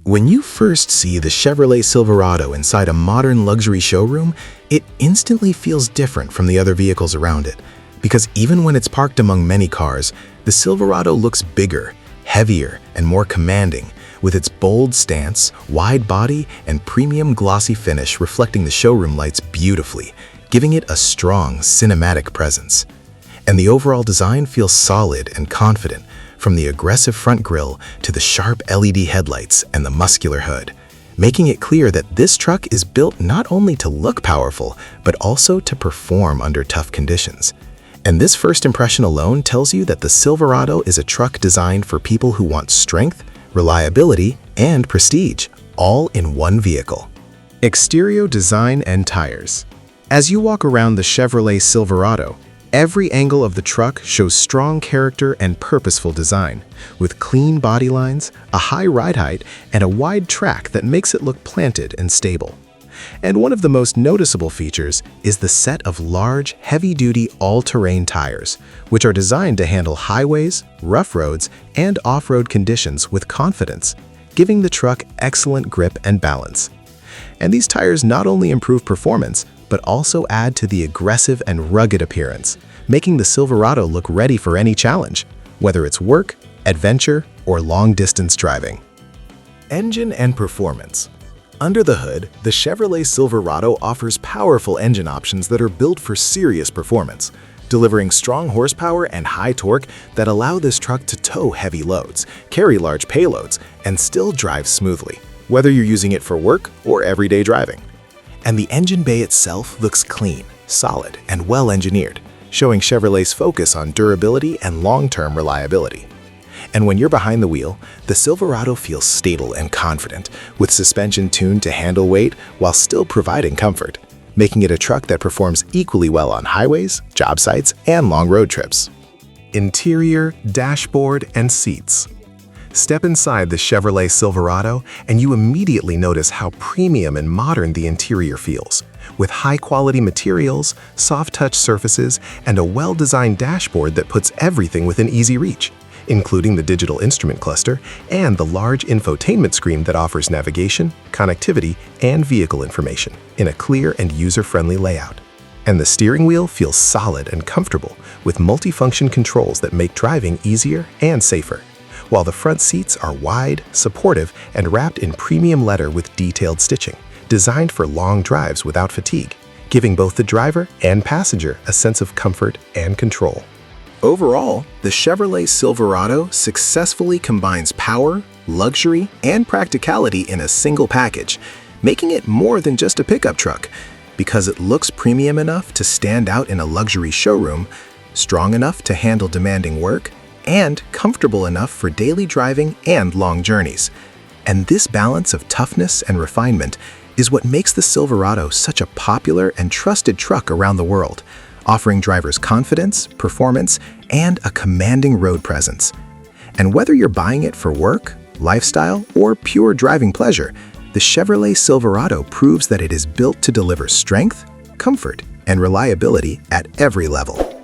When you first see the Chevrolet Silverado inside a modern luxury showroom, it instantly feels different from the other vehicles around it. Because even when it's parked among many cars, the Silverado looks bigger, heavier, and more commanding, with its bold stance, wide body, and premium glossy finish reflecting the showroom lights beautifully, giving it a strong, cinematic presence. And the overall design feels solid and confident, from the aggressive front grille to the sharp LED headlights and the muscular hood, making it clear that this truck is built not only to look powerful, but also to perform under tough conditions. And this first impression alone tells you that the Silverado is a truck designed for people who want strength, reliability, and prestige, all in one vehicle. Exterior design and tires. As you walk around the Chevrolet Silverado, every angle of the truck shows strong character and purposeful design, with clean body lines, a high ride height, and a wide track that makes it look planted and stable. And one of the most noticeable features is the set of large, heavy-duty all-terrain tires, which are designed to handle highways, rough roads, and off-road conditions with confidence, giving the truck excellent grip and balance. And these tires not only improve performance, but also add to the aggressive and rugged appearance, making the Silverado look ready for any challenge, whether it's work, adventure, or long-distance driving. Engine and performance. Under the hood, the Chevrolet Silverado offers powerful engine options that are built for serious performance, delivering strong horsepower and high torque that allow this truck to tow heavy loads, carry large payloads, and still drive smoothly, whether you're using it for work or everyday driving. And the engine bay itself looks clean, solid, and well-engineered, showing Chevrolet's focus on durability and long-term reliability. And when you're behind the wheel, the Silverado feels stable and confident, with suspension tuned to handle weight while still providing comfort, making it a truck that performs equally well on highways, job sites, and long road trips. Interior, dashboard, and seats. Step inside the Chevrolet Silverado and you immediately notice how premium and modern the interior feels, with high-quality materials, soft-touch surfaces, and a well-designed dashboard that puts everything within easy reach, including the digital instrument cluster and the large infotainment screen that offers navigation, connectivity, and vehicle information in a clear and user-friendly layout. And the steering wheel feels solid and comfortable, with multifunction controls that make driving easier and safer, while the front seats are wide, supportive, and wrapped in premium leather with detailed stitching, designed for long drives without fatigue, giving both the driver and passenger a sense of comfort and control. Overall, the Chevrolet Silverado successfully combines power, luxury, and practicality in a single package, making it more than just a pickup truck, because it looks premium enough to stand out in a luxury showroom, strong enough to handle demanding work, and comfortable enough for daily driving and long journeys. And this balance of toughness and refinement is what makes the Silverado such a popular and trusted truck around the world, offering drivers confidence, performance, and a commanding road presence. And whether you're buying it for work, lifestyle, or pure driving pleasure, the Chevrolet Silverado proves that it is built to deliver strength, comfort, and reliability at every level.